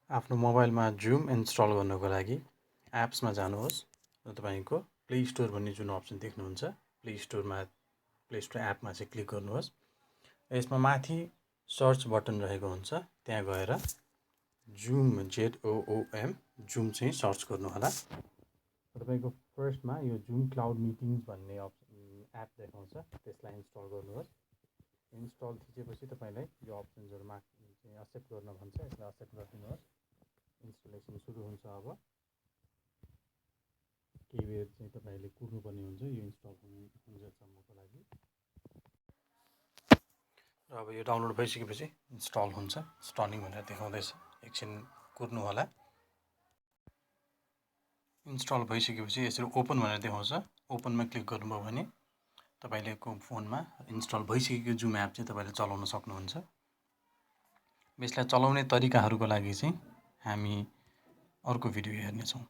आफ्नो मोबाइलमा zoom install गर्नको लागि एप्समा जानुहोस् र तपाईँको प्ले स्टोर भन्ने जुन अप्सन देख्नुहुन्छ प्ले स्टोर एपमा चाहिँ क्लिक गर्नुहोस्। यसमा माथि सर्च बटन रहेको हुन्छ, त्यहाँ गएर जुम ZOOM जुम चाहिँ सर्च गर्नुहोला। तपाईँको फर्स्टमा यो जुम क्लाउड मिटिङ्स भन्ने एप देखाउँछ, त्यसलाई इन्स्टल गर्नुहोस्। इन्स्टल थिचेपछि तपाईँलाई यो अप्सन्सहरूमा चाहिँ एक्सेप्ट गर्न भन्छ, यसलाई एक्सेप्ट गरिदिनुहोस्। इन्स्टलेसन सुरु हुन्छ। अब केही बेर चाहिँ तपाईँले कुर्नुपर्ने हुन्छ यो इन्स्टल हुन्जेलसम्मको लागि। र अब यो डाउनलोड भइसकेपछि इन्स्टल हुन्छ, स्टर्निङ भनेर देखाउँदैछ, एकछिन कुर्नु होला। इन्स्टल भइसकेपछि यसरी ओपन भनेर देखाउँछ, ओपनमा क्लिक गर्नुभयो भने तपाईँको फोनमा इन्स्टल भइसकेको जुम एप चाहिँ तपाईँले चलाउन सक्नुहुन्छ। यसलाई चलाउने तरिकाहरूको लागि चाहिँ हामी अर्को भिडियो हेर्नेछौँ।